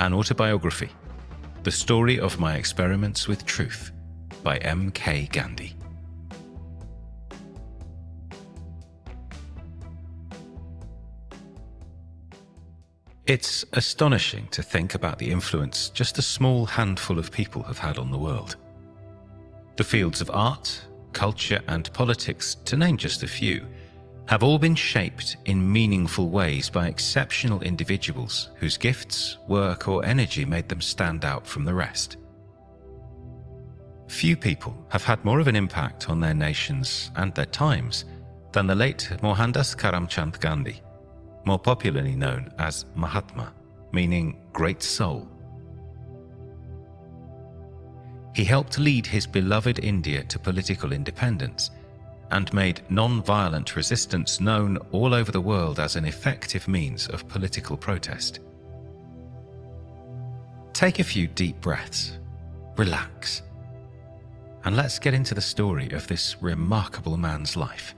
An Autobiography, The Story of My Experiments with Truth by M.K. Gandhi. It's astonishing to think about the influence just a small handful of people have had on the world. The fields of art, culture, and politics, to name just a few, have all been shaped in meaningful ways by exceptional individuals whose gifts, work, or energy made them stand out from the rest. Few people have had more of an impact on their nations and their times than the late Mohandas Karamchand Gandhi, more popularly known as Mahatma, meaning great soul. He helped lead his beloved India to political independence and made non-violent resistance known all over the world as an effective means of political protest. Take a few deep breaths, relax, and let's get into the story of this remarkable man's life.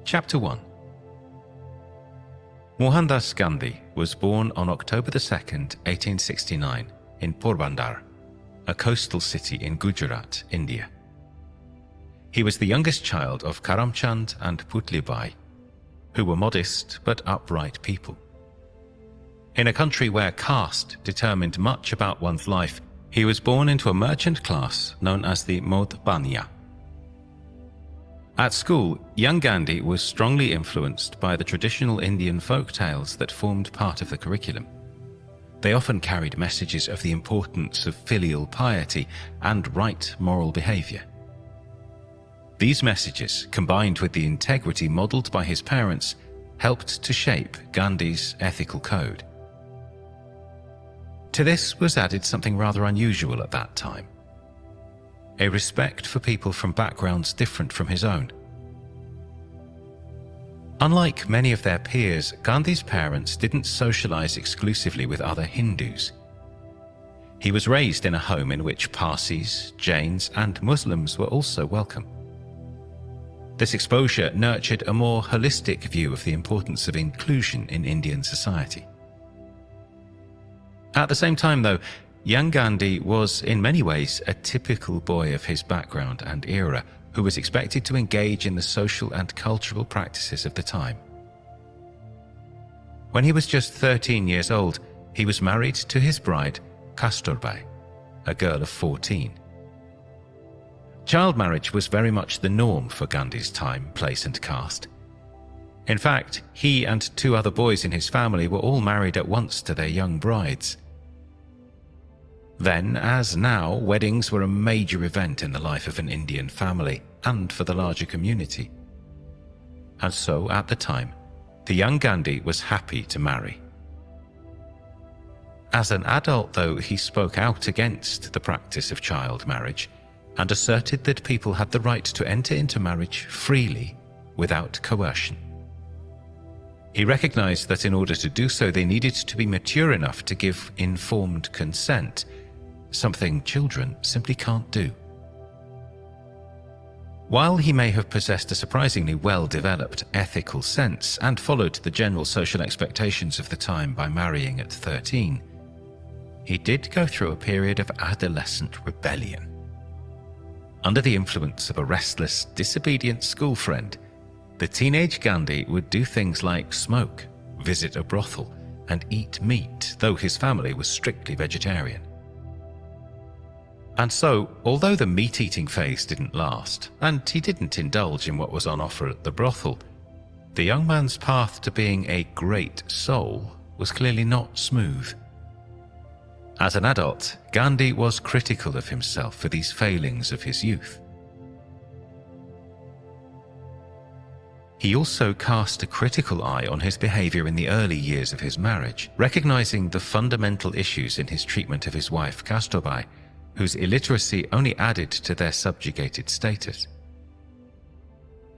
Chapter 1. Mohandas Gandhi was born on October 2nd, 1869 in Porbandar, a coastal city in Gujarat, India. He was the youngest child of Karamchand and Putlibai, who were modest but upright people. In a country where caste determined much about one's life, he was born into a merchant class known as the Modbaniya. At school, young Gandhi was strongly influenced by the traditional Indian folk tales that formed part of the curriculum. They often carried messages of the importance of filial piety and right moral behavior. These messages, combined with the integrity modeled by his parents, helped to shape Gandhi's ethical code. To this was added something rather unusual at that time: a respect for people from backgrounds different from his own. Unlike many of their peers, Gandhi's parents didn't socialize exclusively with other Hindus. He was raised in a home in which Parsis, Jains, and Muslims were also welcome. This exposure nurtured a more holistic view of the importance of inclusion in Indian society. At the same time, though, young Gandhi was in many ways a typical boy of his background and era, who was expected to engage in the social and cultural practices of the time. When he was just 13 years old, he was married to his bride, Kasturbai, a girl of 14. Child marriage was very much the norm for Gandhi's time, place, and caste. In fact, he and two other boys in his family were all married at once to their young brides. Then, as now, weddings were a major event in the life of an Indian family and for the larger community. And so, at the time, the young Gandhi was happy to marry. As an adult, though, he spoke out against the practice of child marriage and asserted that people had the right to enter into marriage freely, without coercion. He recognized that in order to do so, they needed to be mature enough to give informed consent, something children simply can't do. While he may have possessed a surprisingly well-developed ethical sense and followed the general social expectations of the time by marrying at 13, he did go through a period of adolescent rebellion. Under the influence of a restless, disobedient school friend, the teenage Gandhi would do things like smoke, visit a brothel, and eat meat, though his family was strictly vegetarian. And so, although the meat-eating phase didn't last, and he didn't indulge in what was on offer at the brothel, the young man's path to being a great soul was clearly not smooth. As an adult, Gandhi was critical of himself for these failings of his youth. He also cast a critical eye on his behavior in the early years of his marriage, recognizing the fundamental issues in his treatment of his wife Kasturbai, whose illiteracy only added to their subjugated status.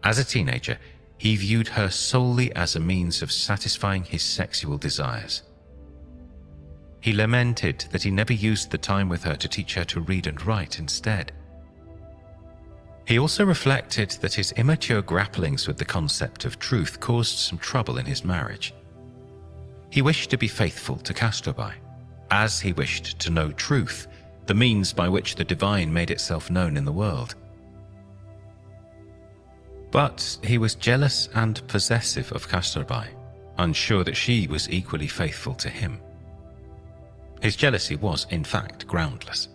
As a teenager, he viewed her solely as a means of satisfying his sexual desires. he lamented that he never used the time with her to teach her to read and write instead. He also reflected that his immature grapplings with the concept of truth caused some trouble in his marriage. He wished to be faithful to Castorby, as he wished to know truth, the means by which the divine made itself known in the world. But he was jealous and possessive of Castorby, unsure that she was equally faithful to him. His jealousy was, in fact, groundless.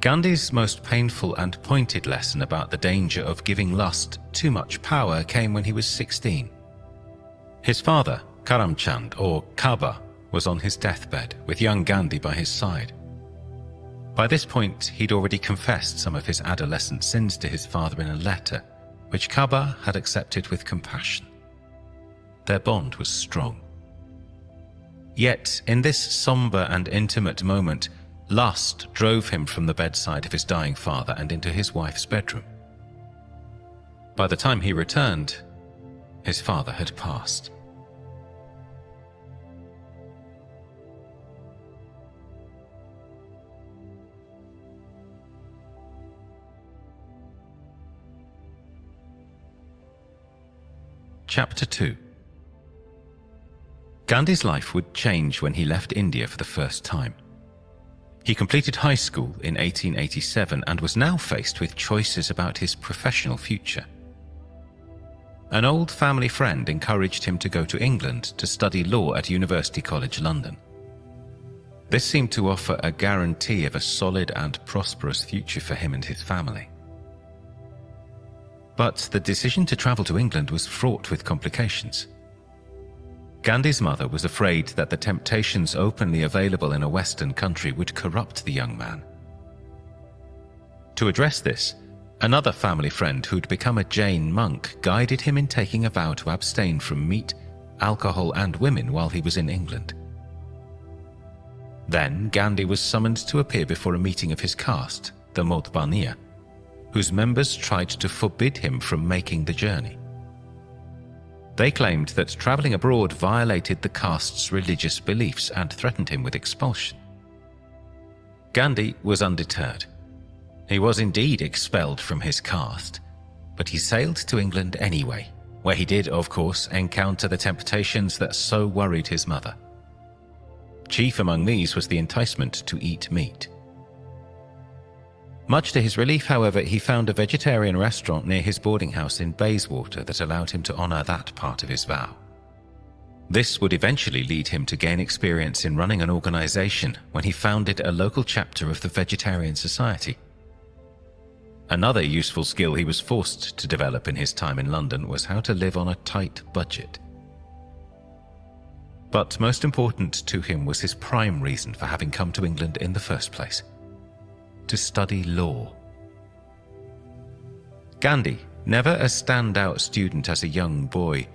Gandhi's most painful and pointed lesson about the danger of giving lust too much power came when he was 16. His father, Karamchand, or Kaba, was on his deathbed, with young Gandhi by his side. By this point, he'd already confessed some of his adolescent sins to his father in a letter, which Kaba had accepted with compassion. Their bond was strong. Yet, in this somber and intimate moment, lust drove him from the bedside of his dying father and into his wife's bedroom. By the time he returned, his father had passed. Chapter 2. Gandhi's life would change when he left India for the first time. He completed high school in 1887 and was now faced with choices about his professional future. An old family friend encouraged him to go to England to study law at University College London. This seemed to offer a guarantee of a solid and prosperous future for him and his family. But the decision to travel to England was fraught with complications. Gandhi's mother was afraid that the temptations openly available in a Western country would corrupt the young man. To address this, another family friend who'd become a Jain monk guided him in taking a vow to abstain from meat, alcohol and women while he was in England. Then Gandhi was summoned to appear before a meeting of his caste, the Modbaniya, whose members tried to forbid him from making the journey. They claimed that traveling abroad violated the caste's religious beliefs and threatened him with expulsion. Gandhi was undeterred. He was indeed expelled from his caste, but he sailed to England anyway, where he did, of course, encounter the temptations that so worried his mother. Chief among these was the enticement to eat meat. Much to his relief, however, he found a vegetarian restaurant near his boarding house in Bayswater that allowed him to honour that part of his vow. This would eventually lead him to gain experience in running an organisation when he founded a local chapter of the Vegetarian Society. Another useful skill he was forced to develop in his time in London was how to live on a tight budget. But most important to him was his prime reason for having come to England in the first place: to study law. Gandhi, never a standout student as a young boy,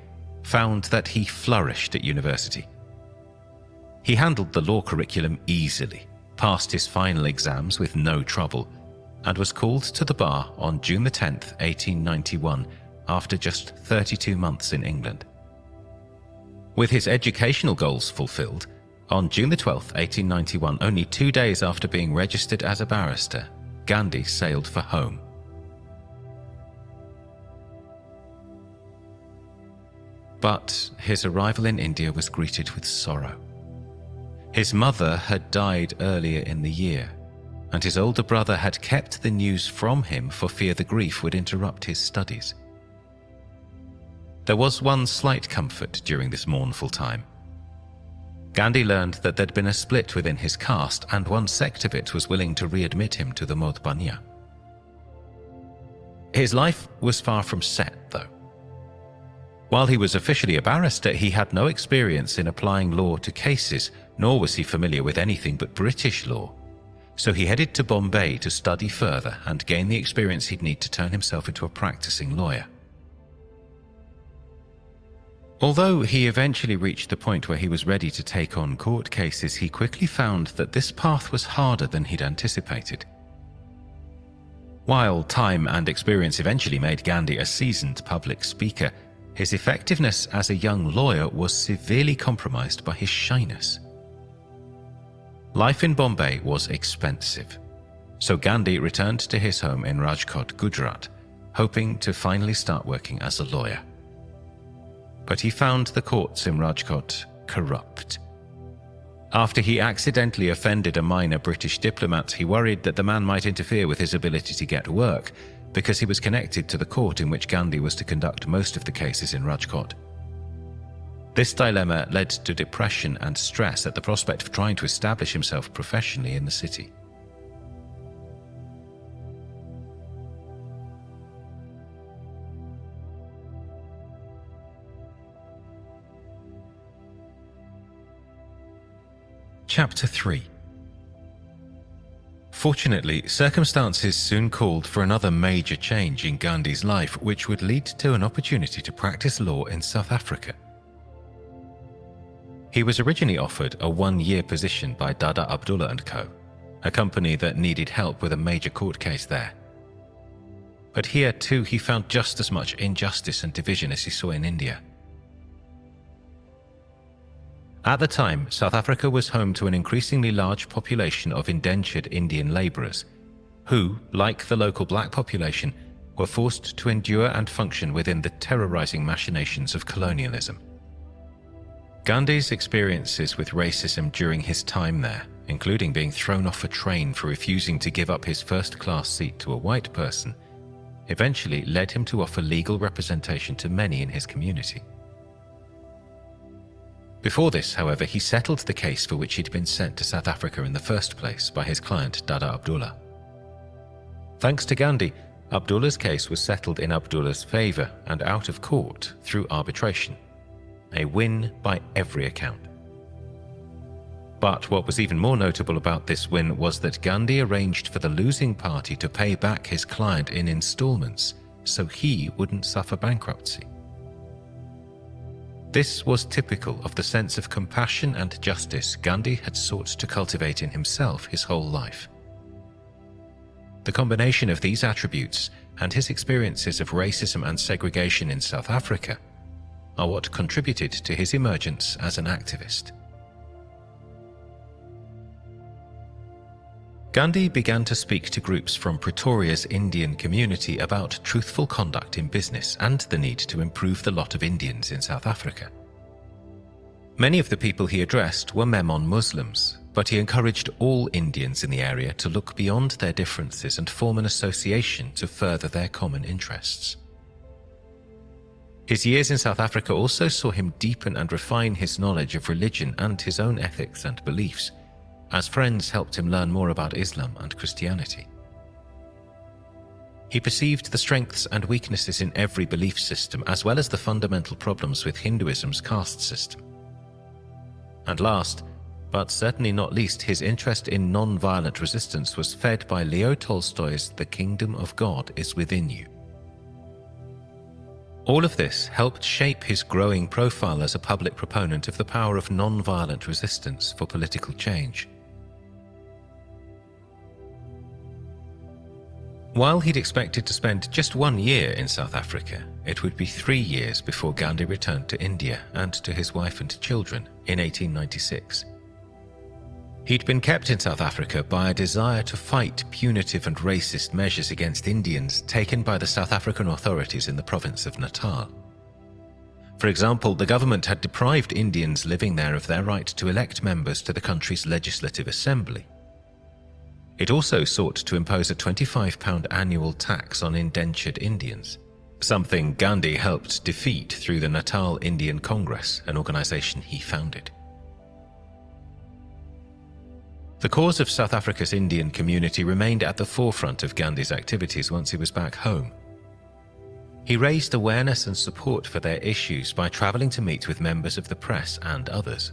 found that he flourished at university. He handled the law curriculum easily, passed his final exams with no trouble, and was called to the bar on June 10th, 1891, after just 32 months in England. With his educational goals fulfilled, on June 12, 1891, only 2 days after being registered as a barrister, Gandhi sailed for home. But his arrival in India was greeted with sorrow. His mother had died earlier in the year, and his older brother had kept the news from him for fear the grief would interrupt his studies. There was one slight comfort during this mournful time. Gandhi learned that there'd been a split within his caste, and one sect of it was willing to readmit him to the Modbaniya. His life was far from set, though. While he was officially a barrister, he had no experience in applying law to cases, nor was he familiar with anything but British law. So he headed to Bombay to study further and gain the experience he'd need to turn himself into a practicing lawyer. Although he eventually reached the point where he was ready to take on court cases, he quickly found that this path was harder than he'd anticipated. While time and experience eventually made Gandhi a seasoned public speaker, his effectiveness as a young lawyer was severely compromised by his shyness. Life in Bombay was expensive, so Gandhi returned to his home in Rajkot, Gujarat, hoping to finally start working as a lawyer. But he found the courts in Rajkot corrupt. After he accidentally offended a minor British diplomat, he worried that the man might interfere with his ability to get work, because he was connected to the court in which Gandhi was to conduct most of the cases in Rajkot. This dilemma led to depression and stress at the prospect of trying to establish himself professionally in the city. Chapter 3. Fortunately, circumstances soon called for another major change in Gandhi's life, which would lead to an opportunity to practice law in South Africa. He was originally offered a one-year position by Dada Abdullah & Co., a company that needed help with a major court case there. But here too he found just as much injustice and division as he saw in India. At the time, South Africa was home to an increasingly large population of indentured Indian labourers, who, like the local black population, were forced to endure and function within the terrorising machinations of colonialism. Gandhi's experiences with racism during his time there, including being thrown off a train for refusing to give up his first-class seat to a white person, eventually led him to offer legal representation to many in his community. Before this, however, he settled the case for which he'd been sent to South Africa in the first place by his client Dada Abdullah. Thanks to Gandhi, Abdullah's case was settled in Abdullah's favour and out of court through arbitration, a win by every account. But what was even more notable about this win was that Gandhi arranged for the losing party to pay back his client in instalments so he wouldn't suffer bankruptcy. This was typical of the sense of compassion and justice Gandhi had sought to cultivate in himself his whole life. The combination of these attributes and his experiences of racism and segregation in South Africa are what contributed to his emergence as an activist. Gandhi began to speak to groups from Pretoria's Indian community about truthful conduct in business and the need to improve the lot of Indians in South Africa. Many of the people he addressed were Memon Muslims, but he encouraged all Indians in the area to look beyond their differences and form an association to further their common interests. His years in South Africa also saw him deepen and refine his knowledge of religion and his own ethics and beliefs, as friends helped him learn more about Islam and Christianity. He perceived the strengths and weaknesses in every belief system, as well as the fundamental problems with Hinduism's caste system. And last, but certainly not least, his interest in non-violent resistance was fed by Leo Tolstoy's "The Kingdom of God is Within You." All of this helped shape his growing profile as a public proponent of the power of non-violent resistance for political change. While he'd expected to spend just 1 year in South Africa, it would be 3 years before Gandhi returned to India and to his wife and children in 1896. He'd been kept in South Africa by a desire to fight punitive and racist measures against Indians taken by the South African authorities in the province of Natal. For example, the government had deprived Indians living there of their right to elect members to the country's legislative assembly. It also sought to impose a £25 annual tax on indentured Indians, something Gandhi helped defeat through the Natal Indian Congress, an organisation he founded. The cause of South Africa's Indian community remained at the forefront of Gandhi's activities once he was back home. He raised awareness and support for their issues by travelling to meet with members of the press and others,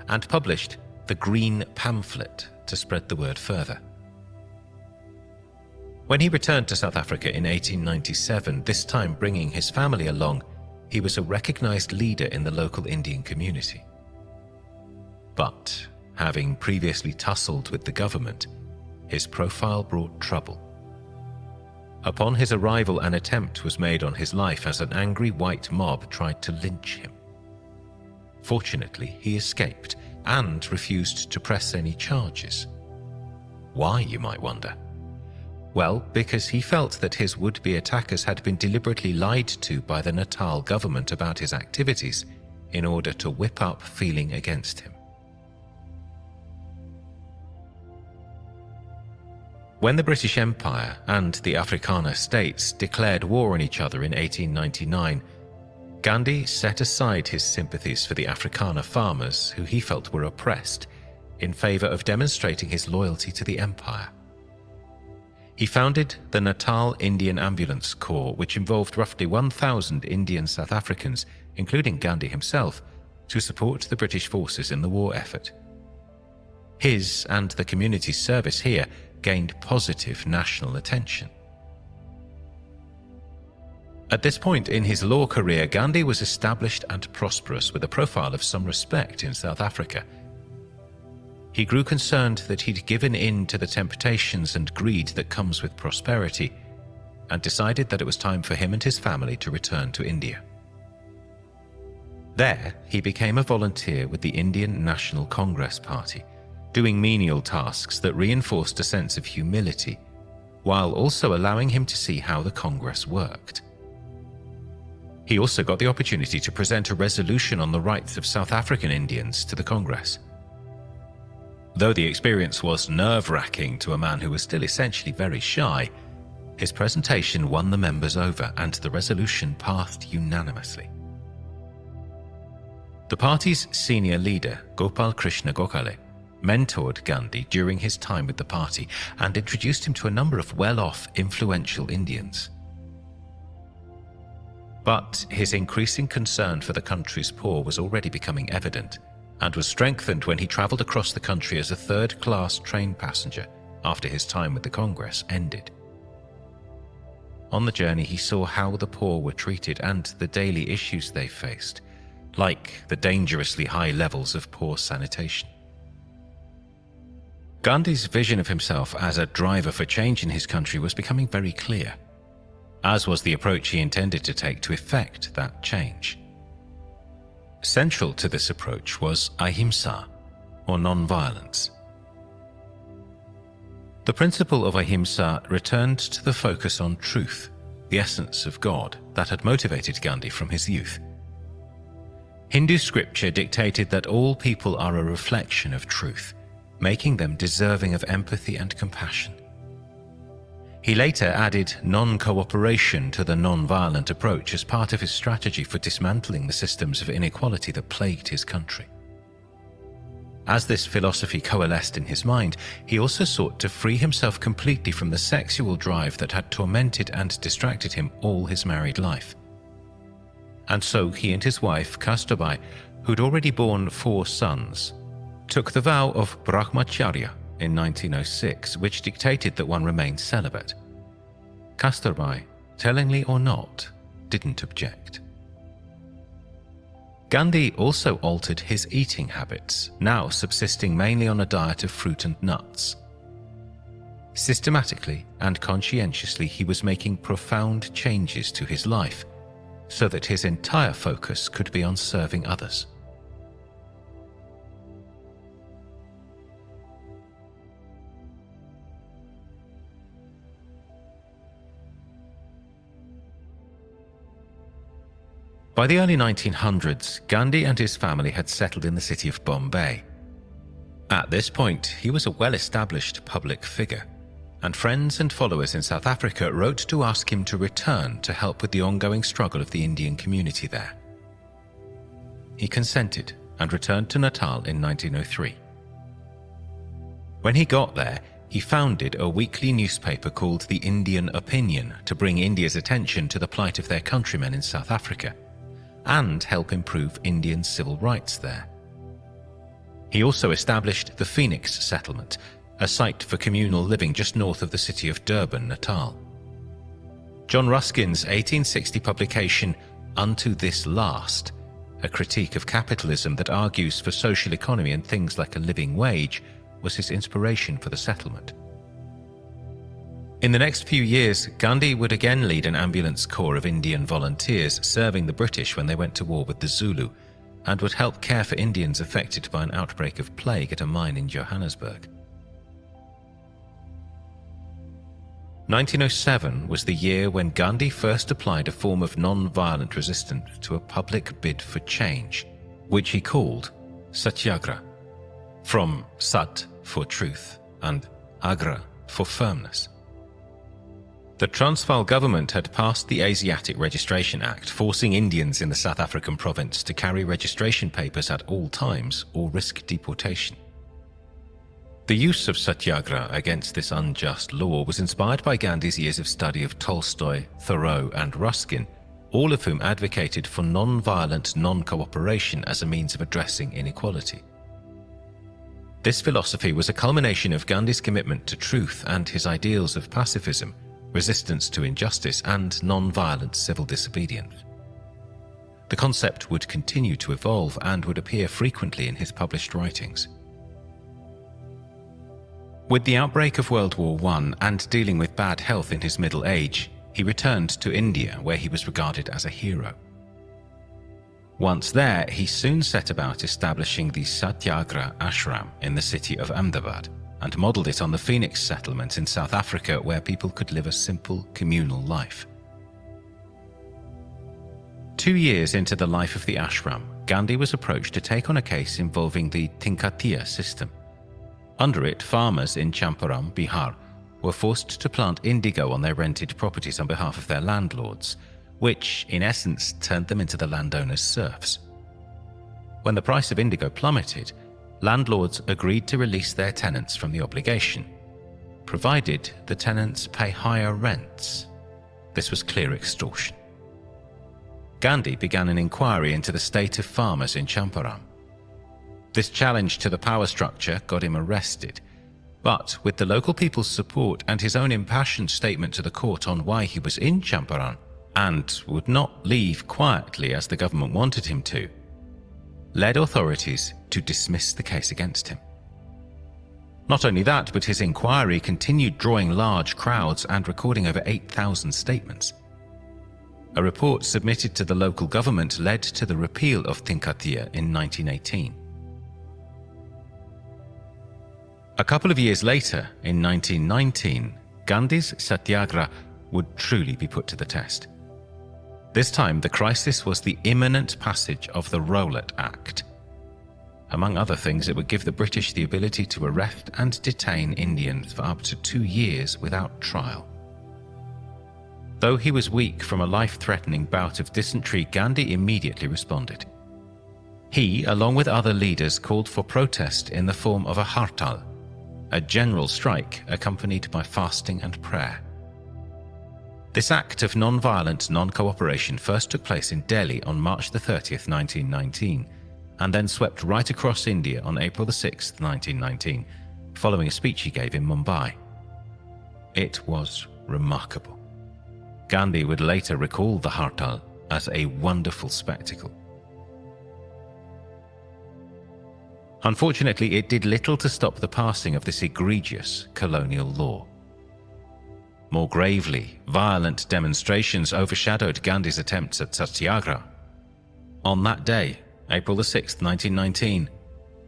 and published the Green Pamphlet to spread the word further. When he returned to South Africa in 1897, this time bringing his family along, he was a recognised leader in the local Indian community. But, having previously tussled with the government, his profile brought trouble. Upon his arrival, an attempt was made on his life as an angry white mob tried to lynch him. Fortunately, he escaped and refused to press any charges. Why, you might wonder? Well, because he felt that his would-be attackers had been deliberately lied to by the Natal government about his activities in order to whip up feeling against him. When the British Empire and the Afrikaner states declared war on each other in 1899, Gandhi set aside his sympathies for the Afrikaner farmers who he felt were oppressed in favor of demonstrating his loyalty to the empire. He founded the Natal Indian Ambulance Corps, which involved roughly 1,000 Indian South Africans, including Gandhi himself, to support the British forces in the war effort. His and the community's service here gained positive national attention. At this point in his law career, Gandhi was established and prosperous with a profile of some respect in South Africa. He grew concerned that he'd given in to the temptations and greed that comes with prosperity, and decided that it was time for him and his family to return to India. There, he became a volunteer with the Indian National Congress Party, doing menial tasks that reinforced a sense of humility, while also allowing him to see how the Congress worked. He also got the opportunity to present a resolution on the rights of South African Indians to the Congress. Though the experience was nerve-wracking to a man who was still essentially very shy, his presentation won the members over and the resolution passed unanimously. The party's senior leader, Gopal Krishna Gokhale, mentored Gandhi during his time with the party and introduced him to a number of well-off, influential Indians. But his increasing concern for the country's poor was already becoming evident, and was strengthened when he travelled across the country as a third-class train passenger after his time with the Congress ended. On the journey, he saw how the poor were treated and the daily issues they faced, like the dangerously high levels of poor sanitation. Gandhi's vision of himself as a driver for change in his country was becoming very clear, as was the approach he intended to take to effect that change. Central to this approach was ahimsa, or nonviolence. The principle of ahimsa returned to the focus on truth, the essence of God that had motivated Gandhi from his youth. Hindu scripture dictated that all people are a reflection of truth, making them deserving of empathy and compassion. He later added non-cooperation to the non-violent approach as part of his strategy for dismantling the systems of inequality that plagued his country. As this philosophy coalesced in his mind, he also sought to free himself completely from the sexual drive that had tormented and distracted him all his married life. And so he and his wife, Kasturbai, who'd already borne 4 sons, took the vow of Brahmacharya in 1906, which dictated that one remained celibate. Kasturbai, tellingly or not, didn't object. Gandhi also altered his eating habits, now subsisting mainly on a diet of fruit and nuts. Systematically and conscientiously, he was making profound changes to his life so that his entire focus could be on serving others. By the early 1900s, Gandhi and his family had settled in the city of Bombay. At this point, he was a well-established public figure, and friends and followers in South Africa wrote to ask him to return to help with the ongoing struggle of the Indian community there. He consented and returned to Natal in 1903. When he got there, he founded a weekly newspaper called The Indian Opinion to bring India's attention to the plight of their countrymen in South Africa and help improve Indian civil rights there. He also established the Phoenix Settlement, a site for communal living just north of the city of Durban, Natal. John Ruskin's 1860 publication, Unto This Last, a critique of capitalism that argues for social economy and things like a living wage, was his inspiration for the settlement. In the next few years, Gandhi would again lead an ambulance corps of Indian volunteers serving the British when they went to war with the Zulu, and would help care for Indians affected by an outbreak of plague at a mine in Johannesburg. 1907 was the year when Gandhi first applied a form of non-violent resistance to a public bid for change, which he called Satyagraha, from Sat for truth and Agra for firmness. The Transvaal government had passed the Asiatic Registration Act, forcing Indians in the South African province to carry registration papers at all times or risk deportation. The use of Satyagraha against this unjust law was inspired by Gandhi's years of study of Tolstoy, Thoreau and Ruskin, all of whom advocated for non-violent non-cooperation as a means of addressing inequality. This philosophy was a culmination of Gandhi's commitment to truth and his ideals of pacifism, resistance to injustice and non-violent civil disobedience. The concept would continue to evolve and would appear frequently in his published writings. With the outbreak of World War I and dealing with bad health in his middle age, he returned to India, where he was regarded as a hero. Once there, he soon set about establishing the Satyagraha Ashram in the city of Ahmedabad, and modelled it on the Phoenix settlement in South Africa, where people could live a simple, communal life. 2 years into the life of the ashram, Gandhi was approached to take on a case involving the Tinkatiya system. Under it, farmers in Champaran, Bihar, were forced to plant indigo on their rented properties on behalf of their landlords, which, in essence, turned them into the landowners' serfs. When the price of indigo plummeted, landlords agreed to release their tenants from the obligation, provided the tenants pay higher rents. This was clear extortion. Gandhi began an inquiry into the state of farmers in Champaran. This challenge to the power structure got him arrested, but with the local people's support and his own impassioned statement to the court on why he was in Champaran and would not leave quietly as the government wanted him to, led authorities to dismiss the case against him. Not only that, but his inquiry continued drawing large crowds and recording over 8,000 statements. A report submitted to the local government led to the repeal of Tinkatiya in 1918. A couple of years later, in 1919, Gandhi's Satyagraha would truly be put to the test. This time, the crisis was the imminent passage of the Rowlatt Act. Among other things, it would give the British the ability to arrest and detain Indians for up to 2 years without trial. Though he was weak from a life-threatening bout of dysentery, Gandhi immediately responded. He, along with other leaders, called for protest in the form of a hartal, a general strike accompanied by fasting and prayer. This act of non-violent non-cooperation first took place in Delhi on March 30th, 1919, and then swept right across India on April 6th, 1919, following a speech he gave in Mumbai. It was remarkable. Gandhi would later recall the hartal as a wonderful spectacle. Unfortunately, it did little to stop the passing of this egregious colonial law. More gravely, violent demonstrations overshadowed Gandhi's attempts at Satyagraha. On that day, April 6, 1919,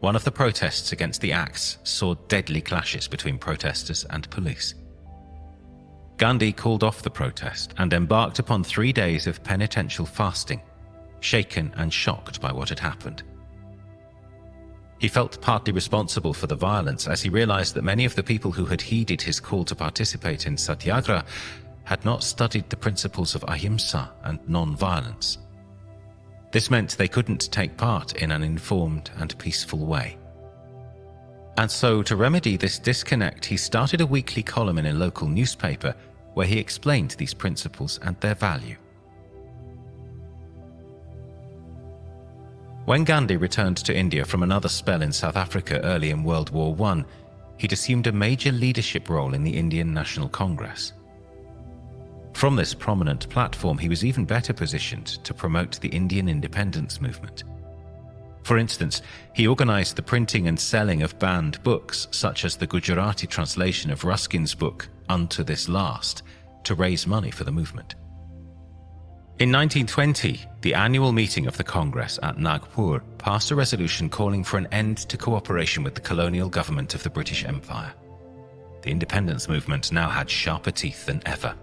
one of the protests against the acts saw deadly clashes between protesters and police. Gandhi called off the protest and embarked upon 3 days of penitential fasting, shaken and shocked by what had happened. He felt partly responsible for the violence as he realized that many of the people who had heeded his call to participate in Satyagraha had not studied the principles of ahimsa and non-violence. This meant they couldn't take part in an informed and peaceful way. And so, to remedy this disconnect, he started a weekly column in a local newspaper where he explained these principles and their value. When Gandhi returned to India from another spell in South Africa early in World War I, he'd assumed a major leadership role in the Indian National Congress. From this prominent platform, he was even better positioned to promote the Indian independence movement. For instance, he organized the printing and selling of banned books, such as the Gujarati translation of Ruskin's book, unto this last to raise money for the movement. In 1920, the annual meeting of the Congress at Nagpur passed a resolution calling for an end to cooperation with the colonial government of the British Empire. The independence movement now had sharper teeth than ever.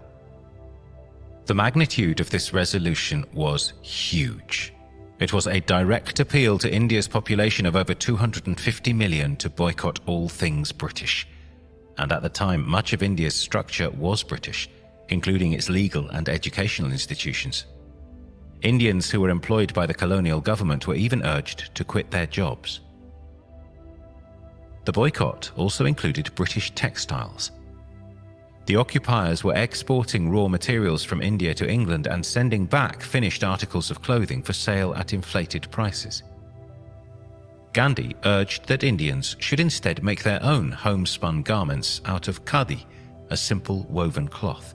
The magnitude of this resolution was huge. It was a direct appeal to India's population of over 250 million to boycott all things British. And at the time, much of India's structure was British, including its legal and educational institutions. Indians who were employed by the colonial government were even urged to quit their jobs. The boycott also included British textiles. The occupiers were exporting raw materials from India to England and sending back finished articles of clothing for sale at inflated prices. Gandhi urged that Indians should instead make their own homespun garments out of khadi, a simple woven cloth.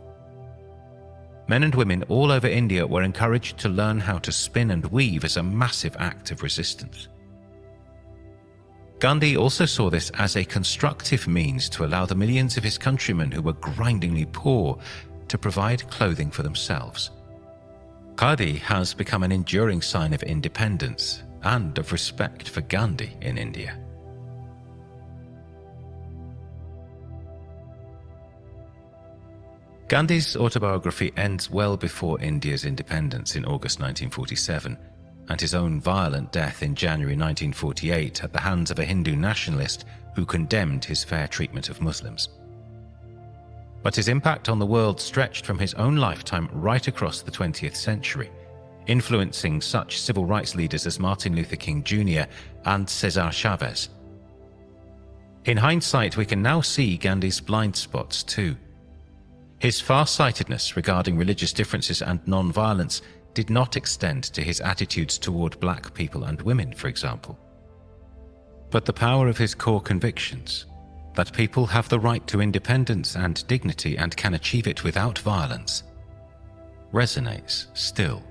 Men and women all over India were encouraged to learn how to spin and weave as a massive act of resistance. Gandhi also saw this as a constructive means to allow the millions of his countrymen who were grindingly poor to provide clothing for themselves. Khadi has become an enduring sign of independence and of respect for Gandhi in India. Gandhi's autobiography ends well before India's independence in August 1947, and his own violent death in January 1948 at the hands of a Hindu nationalist who condemned his fair treatment of Muslims. But his impact on the world stretched from his own lifetime right across the 20th century, influencing such civil rights leaders as Martin Luther King Jr. and Cesar Chavez. In hindsight, we can now see Gandhi's blind spots too. His far-sightedness regarding religious differences and non-violence did not extend to his attitudes toward black people and women, for example. But the power of his core convictions, that people have the right to independence and dignity and can achieve it without violence, resonates still